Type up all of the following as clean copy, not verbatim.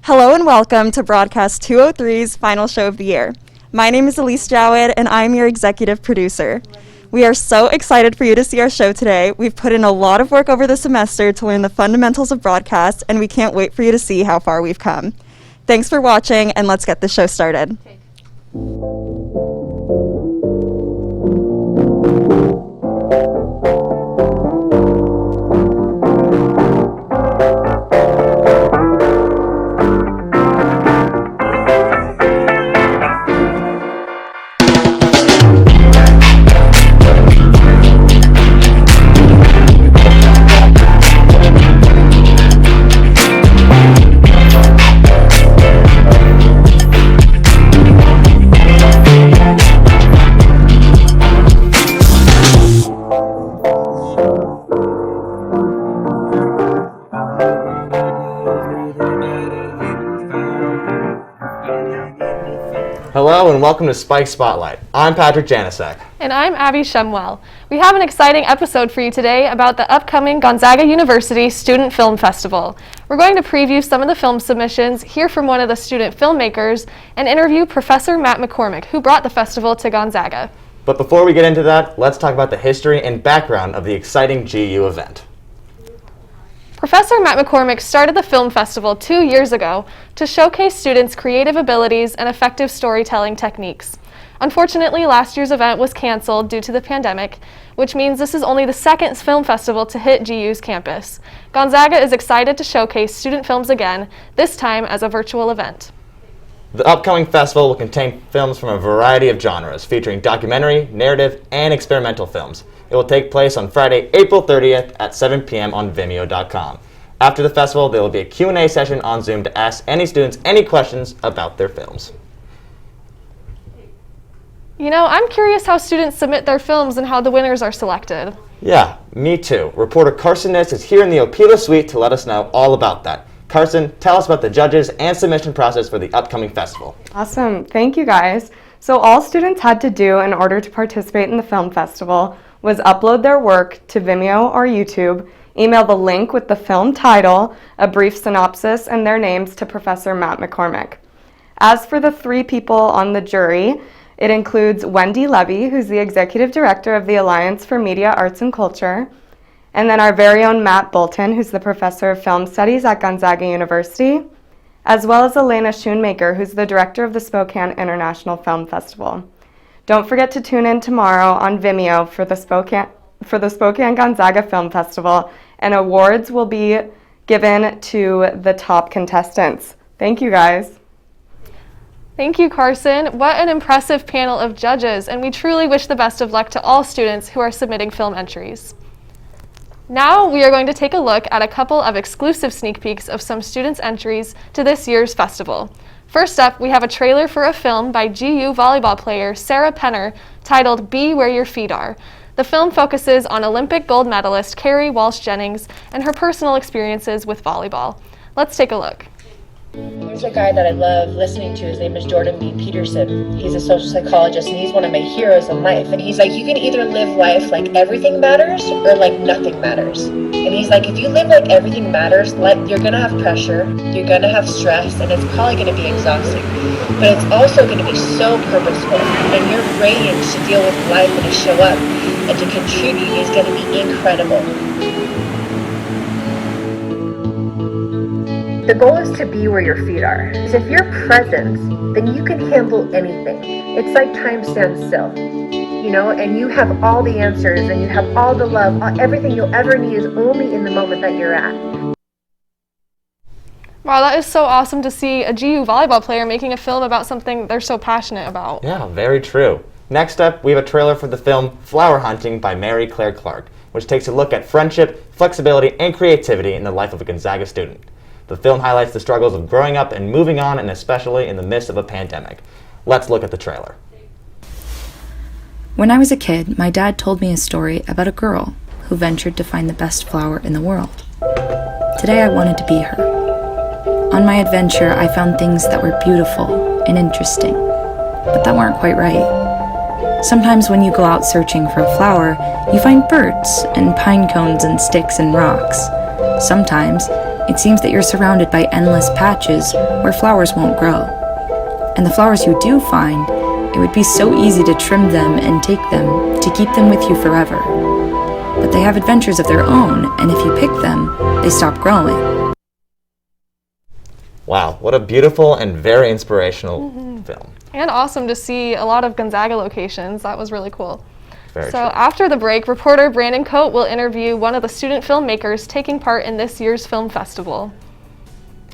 Hello and welcome to Broadcast 203's final show of the year. My name is Elise Jawed and I'm your executive producer. We are so excited for you to see our show today. We've put in a lot of work over the semester to learn the fundamentals of broadcast, and we can't wait for you to see how far we've come. Thanks for watching, and let's get the show started. Hello and welcome to Spike Spotlight. I'm Patrick Janisek. And I'm Abby Shumwell. We have an exciting episode for you today about the upcoming Gonzaga University Student Film Festival. We're going to preview some of the film submissions, hear from one of the student filmmakers, and interview Professor Matt McCormick, who brought the festival to Gonzaga. But before we get into that, let's talk about the history and background of the exciting GU event. Professor Matt McCormick started the film festival 2 years ago to showcase students' creative abilities and effective storytelling techniques. Unfortunately, last year's event was canceled due to the pandemic, which means this is only the second film festival to hit GU's campus. Gonzaga is excited to showcase student films again, this time as a virtual event. The upcoming festival will contain films from a variety of genres, featuring documentary, narrative, and experimental films. It will take place on Friday, April 30th at 7 p.m. on Vimeo.com. After the festival, there will be a Q&A session on Zoom to ask any students any questions about their films. You know, I'm curious how students submit their films and how the winners are selected. Yeah, me too. Reporter Carson Nitz is here in the Opila Suite to let us know all about that. Carson, tell us about the judges and submission process for the upcoming festival. Awesome. Thank you, guys. So all students had to do in order to participate in the film festival was upload their work to Vimeo or YouTube, email the link with the film title, a brief synopsis, and their names to Professor Matt McCormick. As for the 3 people on the jury, it includes Wendy Levy, who's the Executive Director of the Alliance for Media, Arts, and Culture, and then our very own Matt Bolton, who's the Professor of Film Studies at Gonzaga University, as well as Elena Schoonmaker, who's the Director of the Spokane International Film Festival. Don't forget to tune in tomorrow on Vimeo for the Spokane Gonzaga Film Festival, and awards will be given to the top contestants. Thank you, guys. Thank you, Carson. What an impressive panel of judges, and we truly wish the best of luck to all students who are submitting film entries. Now we are going to take a look at a couple of exclusive sneak peeks of some students' entries to this year's festival. First up, we have a trailer for a film by GU volleyball player Sarah Penner titled Be Where Your Feet Are. The film focuses on Olympic gold medalist Carrie Walsh Jennings and her personal experiences with volleyball. Let's take a look. There's a guy that I love listening to. His name is Jordan B. Peterson. He's a social psychologist, and he's one of my heroes in life. And he's like, you can either live life like everything matters or like nothing matters. And he's like, if you live like everything matters, like you're going to have pressure, you're going to have stress, and it's probably going to be exhausting. But it's also going to be so purposeful, and your range to deal with life and to show up and to contribute is going to be incredible. The goal is to be where your feet are. Because if you're present, then you can handle anything. It's like time stands still, you know, and you have all the answers and you have all the love. Everything you'll ever need is only in the moment that you're at. Wow, that is so awesome to see a GU volleyball player making a film about something they're so passionate about. Yeah, very true. Next up, we have a trailer for the film Flower Hunting by Mary Claire Clark, which takes a look at friendship, flexibility, and creativity in the life of a Gonzaga student. The film highlights the struggles of growing up and moving on, and especially in the midst of a pandemic. Let's look at the trailer. When I was a kid, my dad told me a story about a girl who ventured to find the best flower in the world. Today I wanted to be her. On my adventure, I found things that were beautiful and interesting, but that weren't quite right. Sometimes when you go out searching for a flower, you find birds and pine cones and sticks and rocks. Sometimes It seems that you're surrounded by endless patches where flowers won't grow. And the flowers you do find, it would be so easy to trim them and take them to keep them with you forever. But they have adventures of their own, and if you pick them, they stop growing. Wow, what a beautiful and very inspirational film. And awesome to see a lot of Gonzaga locations. That was really cool. Very So true. after the break, reporter Brandon Coate will interview one of the student filmmakers taking part in this year's film festival.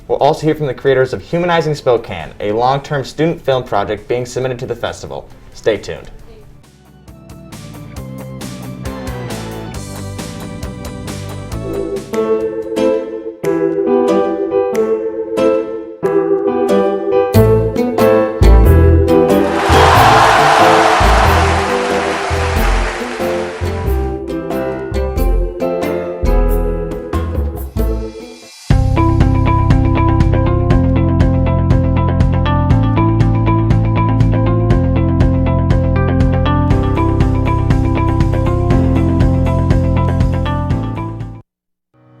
We'll also hear from the creators of Humanizing Spokane, a long-term student film project being submitted to the festival. Stay tuned.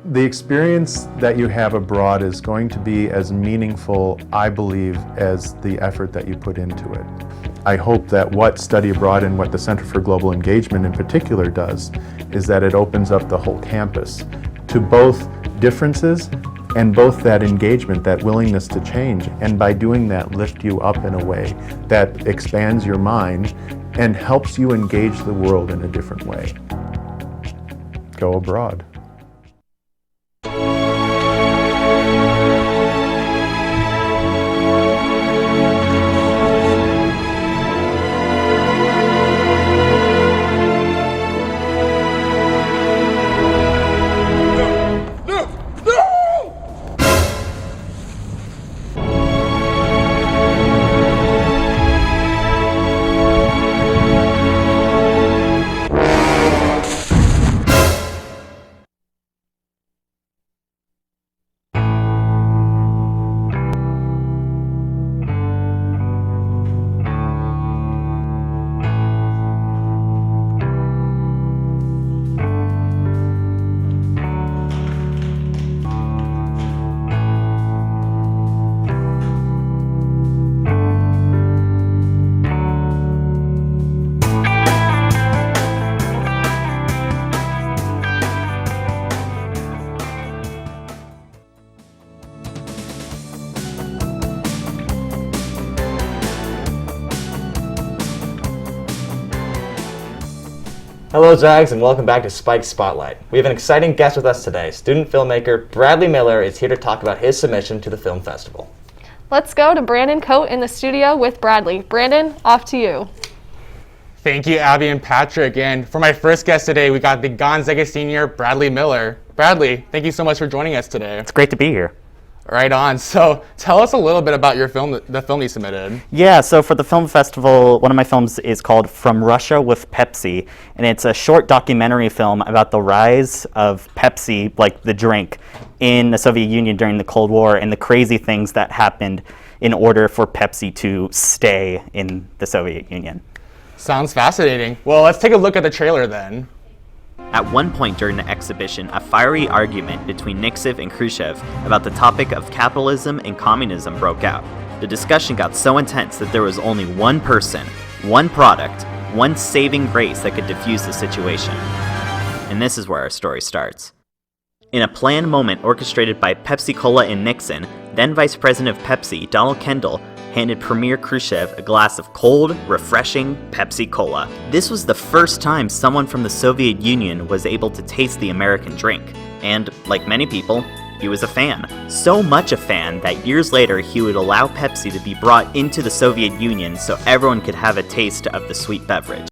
The experience that you have abroad is going to be as meaningful, I believe, as the effort that you put into it. I hope that what Study Abroad and what the Center for Global Engagement in particular does is that it opens up the whole campus to both differences and both that engagement, that willingness to change, and by doing that lift you up in a way that expands your mind and helps you engage the world in a different way. Go abroad. Hello Zags and welcome back to Spike Spotlight. We have an exciting guest with us today. Student filmmaker Bradley Miller is here to talk about his submission to the film festival. Let's go to Brandon Coate in the studio with Bradley. Brandon, off to you. Thank you, Abby and Patrick. And for my first guest today, we got the Gonzaga senior, Bradley Miller. Bradley, thank you so much for joining us today. It's great to be here. Right on. So tell us a little bit about your film, the film you submitted. Yeah, so for the film festival, one of my films is called From Russia with Pepsi, and it's a short documentary film about the rise of Pepsi, like the drink, in the Soviet Union during the Cold War and the crazy things that happened in order for Pepsi to stay in the Soviet Union. Sounds fascinating. Well, let's take a look at the trailer then. At one point during the exhibition, a fiery argument between Nixon and Khrushchev about the topic of capitalism and communism broke out. The discussion got so intense that there was only one person, one product, one saving grace that could defuse the situation. And this is where our story starts. In a planned moment orchestrated by Pepsi Cola and Nixon, then Vice President of Pepsi, Donald Kendall, handed Premier Khrushchev a glass of cold, refreshing Pepsi Cola. This was the first time someone from the Soviet Union was able to taste the American drink. And, like many people, he was a fan. So much a fan that years later he would allow Pepsi to be brought into the Soviet Union so everyone could have a taste of the sweet beverage.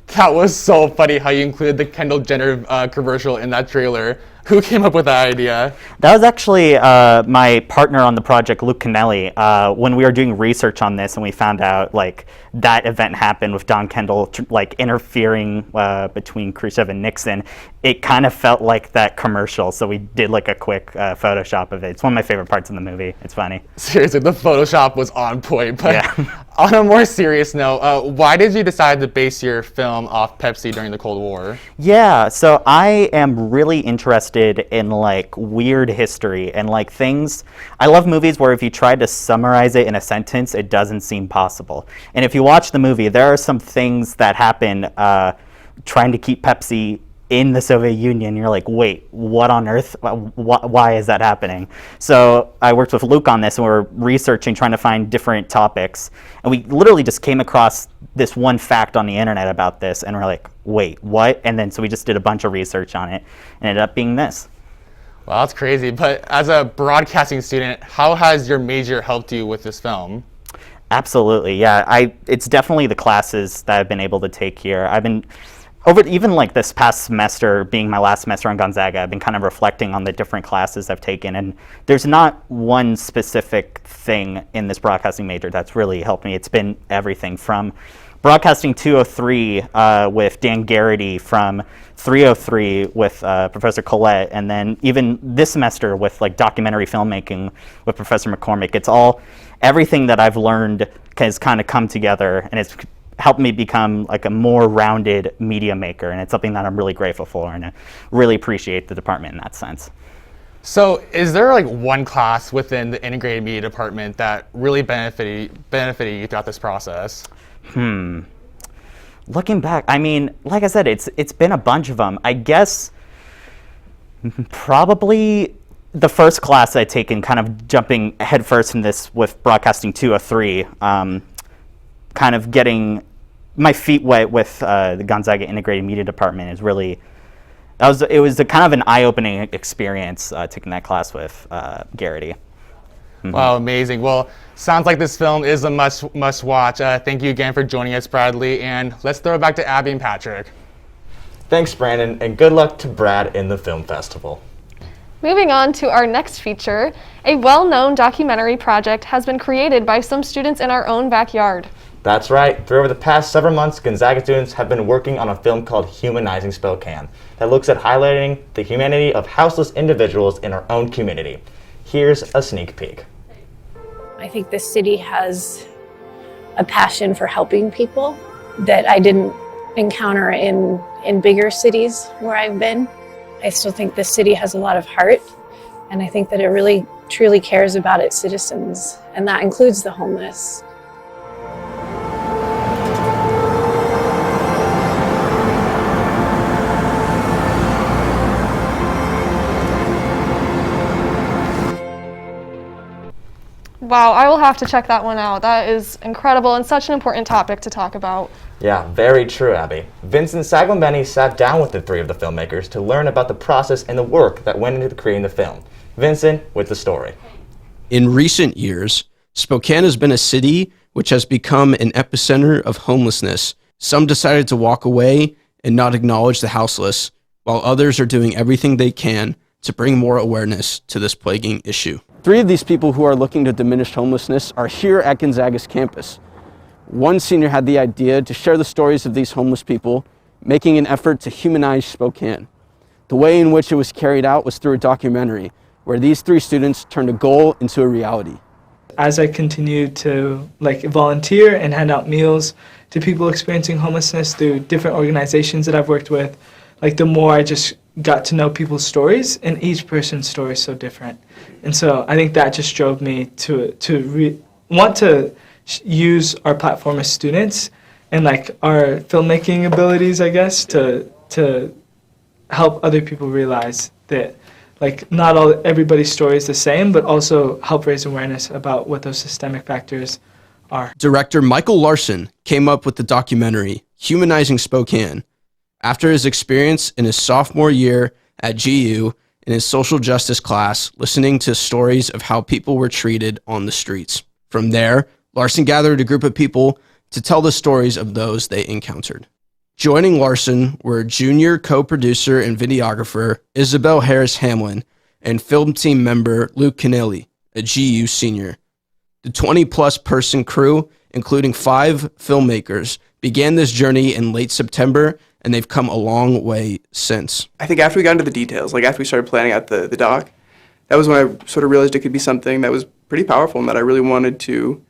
That was so funny how you included the Kendall Jenner commercial in that trailer. Who came up with that idea? That was actually my partner on the project, Luke Kennelly. When we were doing research on this and we found out like that event happened with Don Kendall like interfering between Khrushchev and Nixon, it kind of felt like that commercial. So we did like a quick Photoshop of it. It's one of my favorite parts in the movie. It's funny. Seriously, the Photoshop was on point. But Yeah. On a more serious note, why did you decide to base your film off Pepsi during the Cold War? Yeah, so I am really interested interested in like weird history and like things. I love movies where if you try to summarize it in a sentence, it doesn't seem possible. And if you watch the movie, there are some things that happen trying to keep Pepsi in the Soviet Union. You're like, wait, what on earth? Why is that happening? So I worked with Luke on this, and we were researching, trying to find different topics. And we literally just came across this one fact on the internet about this, and we're like, wait, what? And then so we just did a bunch of research on it, and ended up being this. Wow, that's crazy. But as a broadcasting student, how has your major helped you with this film? Absolutely, yeah. It's definitely the classes that I've been able to take here. I've been even like this past semester, being my last semester on Gonzaga, I've been kind of reflecting on the different classes I've taken, and there's not one specific thing in this broadcasting major that's really helped me. It's been everything from Broadcasting 203 with Dan Garrity, from 303 with Professor Collette, and then even this semester with like documentary filmmaking with Professor McCormick. It's all, everything that I've learned has kind of come together, and it's helped me become like a more rounded media maker, and it's something that I'm really grateful for, and I really appreciate the department in that sense. So is there like one class within the integrated media department that really benefited you throughout this process? Looking back, I mean, like I said, it's been a bunch of them. I guess probably the first class I'd taken, kind of jumping headfirst in this with Broadcasting 203, kind of getting my feet wet with the Gonzaga Integrated Media Department is really, it was a kind of an eye-opening experience taking that class with Garrity. Mm-hmm. Wow, amazing. Well, sounds like this film is a must watch. Thank you again for joining us, Bradley, and let's throw it back to Abby and Patrick. Thanks, Brandon, and good luck to Brad in the film festival. Moving on to our next feature, a well-known documentary project has been created by some students in our own backyard. That's right. For over the past several months, Gonzaga students have been working on a film called Humanizing Spokane that looks at highlighting the humanity of houseless individuals in our own community. Here's a sneak peek. I think this city has a passion for helping people that I didn't encounter in bigger cities where I've been. I still think this city has a lot of heart, and I think that it really truly cares about its citizens, and that includes the homeless. Wow, I will have to check that one out. That is incredible and such an important topic to talk about. Yeah, very true, Abby. Vincent Saglambeni sat down with the three of the filmmakers to learn about the process and the work that went into creating the film. Vincent with the story. In recent years, Spokane has been a city which has become an epicenter of homelessness. Some decided to walk away and not acknowledge the houseless, while others are doing everything they can to bring more awareness to this plaguing issue. Three of these people who are looking to diminish homelessness are here at Gonzaga's campus. One senior had the idea to share the stories of these homeless people, making an effort to humanize Spokane. The way in which it was carried out was through a documentary, where these three students turned a goal into a reality. As I continued to volunteer and hand out meals to people experiencing homelessness through different organizations that I've worked with, the more I just got to know people's stories, and each person's story is so different. And so I think that just drove me to want to use our platform as students and our filmmaking abilities, I guess, to help other people realize that not everybody's story is the same, but also help raise awareness about what those systemic factors are. Director Michael Larson came up with the documentary Humanizing Spokane after his experience in his sophomore year at GU in his social justice class, listening to stories of how people were treated on the streets. From there, Larson gathered a group of people to tell the stories of those they encountered. Joining Larson were junior co-producer and videographer Isabel Harris-Hamlin and film team member Luke Kennelly, a GU senior. The 20-plus person crew, including 5 filmmakers, began this journey in late September, and they've come a long way since. I think after we got into the details, after we started planning out the doc, that was when I sort of realized it could be something that was pretty powerful and that I really wanted to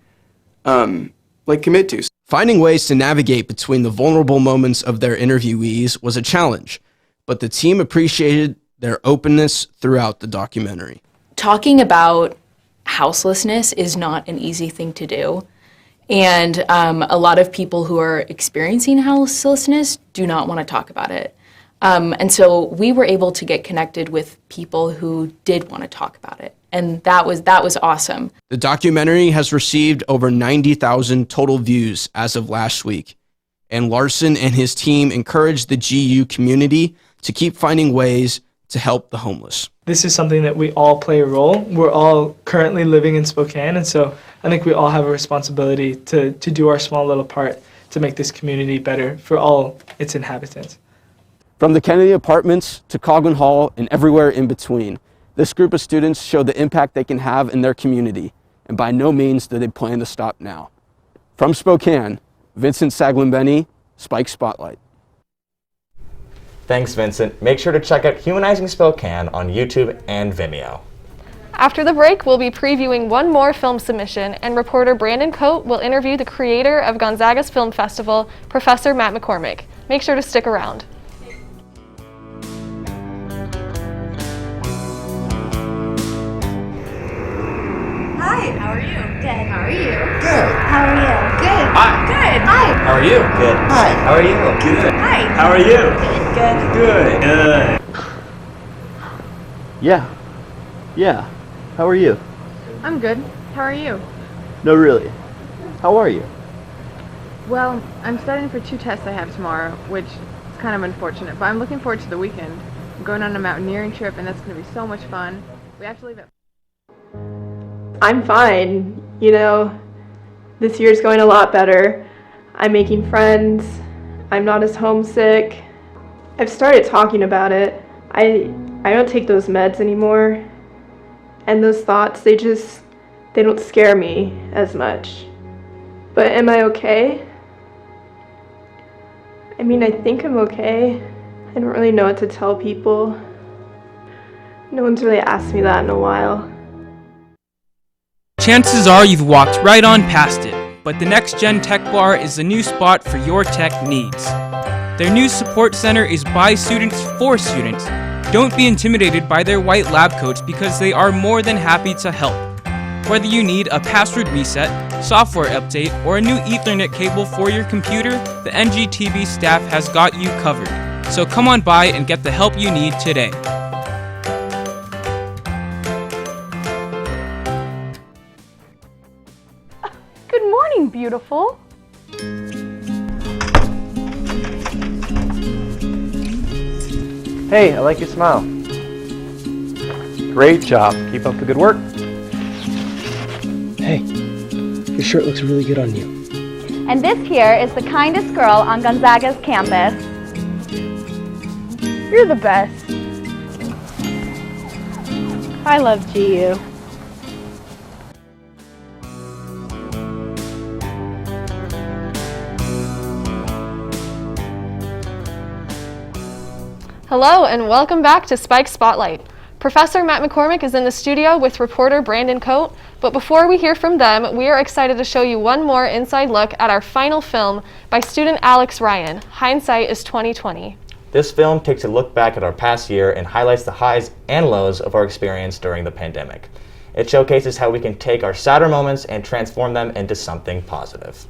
commit to. Finding ways to navigate between the vulnerable moments of their interviewees was a challenge, but the team appreciated their openness throughout the documentary. Talking about houselessness is not an easy thing to do. And a lot of people who are experiencing houselessness do not want to talk about it. And so we were able to get connected with people who did want to talk about it. And that was awesome. The documentary has received over 90,000 total views as of last week. And Larson and his team encouraged the GU community to keep finding ways to help the homeless. This is something that we all play a role. We're all currently living in Spokane, and so I think we all have a responsibility to do our small little part to make this community better for all its inhabitants. From the Kennedy Apartments to Cogwin Hall and everywhere in between, this group of students show the impact they can have in their community, and by no means do they plan to stop now. From Spokane, Vincent Saglin-Benny, Spike Spotlight. Thanks, Vincent. Make sure to check out Humanizing Spokane on YouTube and Vimeo. After the break, we'll be previewing one more film submission, and reporter Brandon Coate will interview the creator of Gonzaga's Film Festival, Professor Matt McCormick. Make sure to stick around. Hi, how are you? Good. How are you? Good. How are you? Good. Hi. Good. Hi. How are you? Good. Hi. How are you? Good. Hi. How are you? Good. Good. Good. Yeah. Yeah. How are you? I'm good. How are you? No, really. How are you? Well, I'm studying for 2 tests I have tomorrow, which is kind of unfortunate, but I'm looking forward to the weekend. I'm going on a mountaineering trip, and that's going to be so much fun. We have to leave at... I'm fine. You know, this year's going a lot better. I'm making friends. I'm not as homesick. I've started talking about it. I don't take those meds anymore. And those thoughts, they don't scare me as much. But am I okay? I mean, I think I'm okay. I don't really know what to tell people. No one's really asked me that in a while. Chances are you've walked right on past it, but the Next Gen Tech Bar is the new spot for your tech needs. Their new support center is by students for students. Don't be intimidated by their white lab coats because they are more than happy to help. Whether you need a password reset, software update, or a new Ethernet cable for your computer, the NGTV staff has got you covered. So come on by and get the help you need today. Good morning, beautiful. Hey, I like your smile. Great job. Keep up the good work. Hey, your shirt looks really good on you. And this here is the kindest girl on Gonzaga's campus. You're the best. I love GU. Hello and welcome back to Spike Spotlight. Professor Matt McCormick is in the studio with reporter Brandon Coate, but before we hear from them, we are excited to show you one more inside look at our final film by student Alex Ryan, Hindsight is 2020. This film takes a look back at our past year and highlights the highs and lows of our experience during the pandemic. It showcases how we can take our sadder moments and transform them into something positive.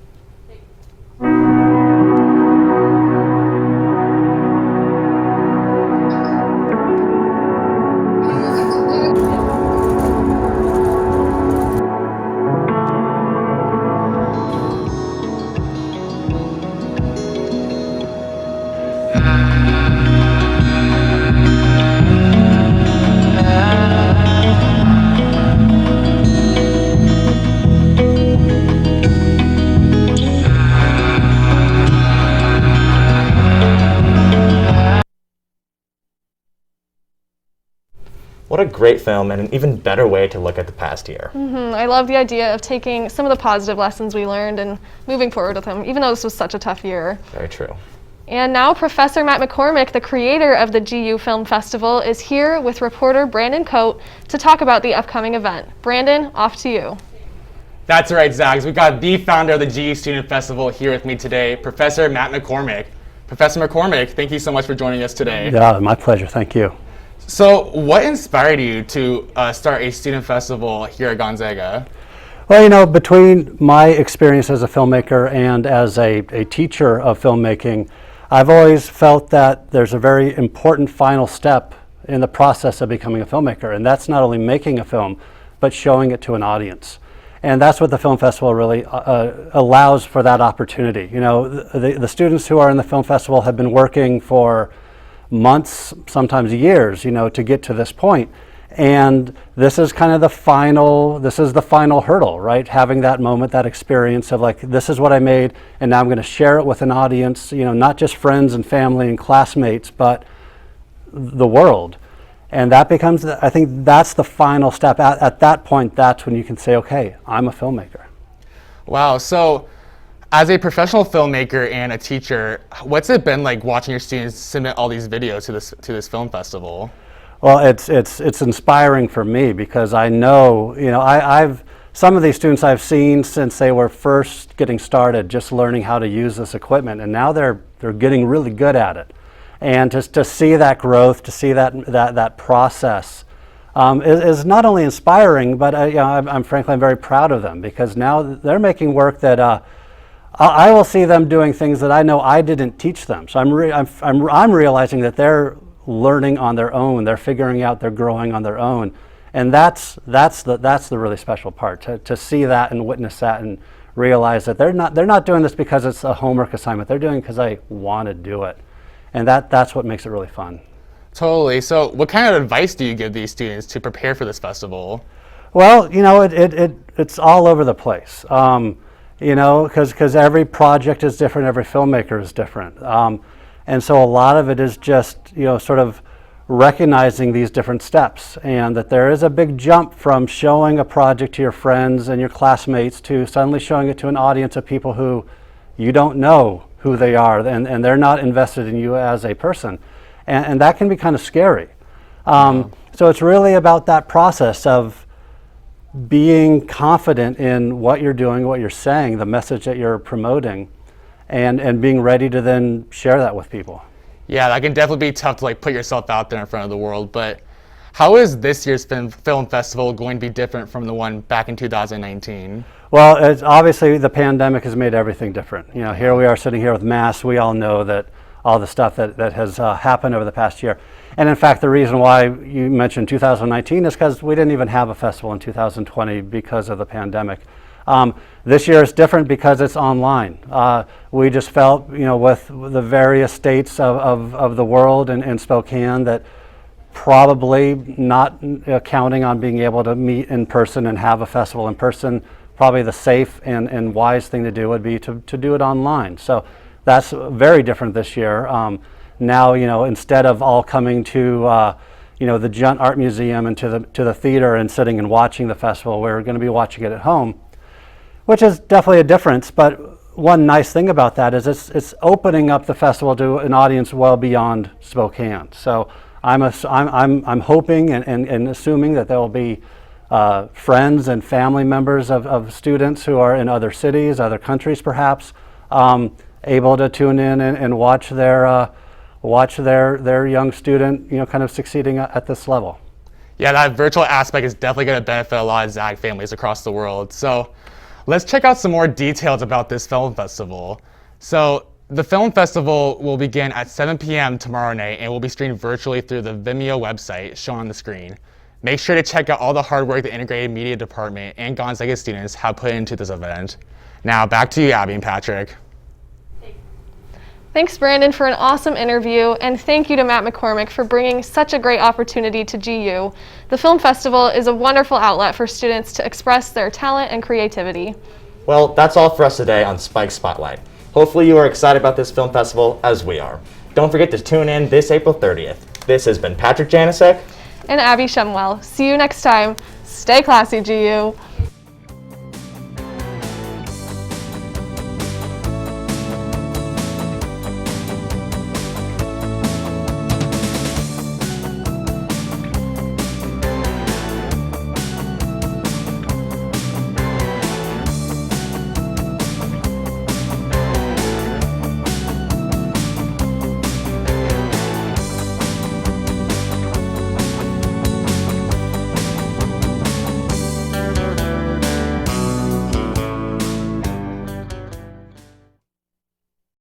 What a great film and an even better way to look at the past year. I love the idea of taking some of the positive lessons we learned and moving forward with them, even though this was such a tough year. Very true. And now Professor Matt McCormick, the creator of the GU Film Festival, is here with reporter Brandon Coate to talk about the upcoming event. Brandon, off to you. That's right, Zags. We got the founder of the GU Student Festival here with me today, Professor Matt McCormick. Professor McCormick, thank you so much for joining us today. Yeah, my pleasure. Thank you. So what inspired you to start a student festival here at Gonzaga? Well, you know, between my experience as a filmmaker and as a teacher of filmmaking, I've always felt that there's a very important final step in the process of becoming a filmmaker, and that's not only making a film, but showing it to an audience. And that's what the film festival really allows for that opportunity. You know, the students who are in the film festival have been working for months, sometimes years, you know, to get to this point. And this is kind of the final hurdle, right? Having that moment, that experience of like, this is what I made, and now I'm going to share it with an audience, you know, not just friends and family and classmates, but the world. And that becomes, I think that's the final step. At that point, that's when you can say, okay, I'm a filmmaker. Wow, so as a professional filmmaker and a teacher, what's it been like watching your students submit all these videos to this film festival? Well, it's inspiring for me because I know, you know, I've some of these students I've seen since they were first getting started, just learning how to use this equipment, and now they're getting really good at it. And just to see that growth, to see that process, is not only inspiring, but you know, I'm frankly very proud of them because now they're making work that I will see them doing things that I know I didn't teach them. So I'm realizing that they're learning on their own, they're figuring out, they're growing on their own, and that's the really special part, to see that and witness that and realize that they're not doing this because it's a homework assignment. They're doing it because I want to do it, and that's what makes it really fun. Totally. So, what kind of advice do you give these students to prepare for this festival? Well, you know, it's all over the place. You know, because every project is different, every filmmaker is different. And so a lot of it is just, you know, sort of recognizing these different steps, and that there is a big jump from showing a project to your friends and your classmates to suddenly showing it to an audience of people who you don't know who they are, and they're not invested in you as a person. And that can be kind of scary. So it's really about that process of being confident in what you're doing, what you're saying, the message that you're promoting, and being ready to then share that with people. Yeah, that can definitely be tough to like put yourself out there in front of the world, but how is this year's film festival going to be different from the one back in 2019? Well, it's obviously the pandemic has made everything different. You know, here we are sitting here with masks. We all know that all the stuff that has happened over the past year. And in fact, the reason why you mentioned 2019 is because we didn't even have a festival in 2020 because of the pandemic. This year is different because it's online. We just felt, you know, with the various states of the world and in Spokane, that probably not counting on being able to meet in person and have a festival in person, probably the safe and wise thing to do would be to do it online. So that's very different this year. Now, you know, instead of all coming to you know, the Junt Art Museum and to the theater and sitting and watching the festival, we're going to be watching it at home, which is definitely a difference. But one nice thing about that is it's opening up the festival to an audience well beyond Spokane. So I'm hoping and assuming that there will be friends and family members of students who are in other cities, other countries perhaps, able to tune in and watch their young student, you know, kind of succeeding at this level. Yeah, that virtual aspect is definitely going to benefit a lot of ZAG families across the world. So let's check out some more details about this film festival. So the film festival will begin at 7 p.m. tomorrow night and will be streamed virtually through the Vimeo website shown on the screen. Make sure to check out all the hard work the Integrated Media Department and Gonzaga students have put into this event. Now back to you, Abby and Patrick. Thanks, Brandon, for an awesome interview, and thank you to Matt McCormick for bringing such a great opportunity to GU. The Film Festival is a wonderful outlet for students to express their talent and creativity. Well, that's all for us today on Spike Spotlight. Hopefully you are excited about this film festival as we are. Don't forget to tune in this April 30th. This has been Patrick Janisek and Abby Shumwell. See you next time. Stay classy, GU.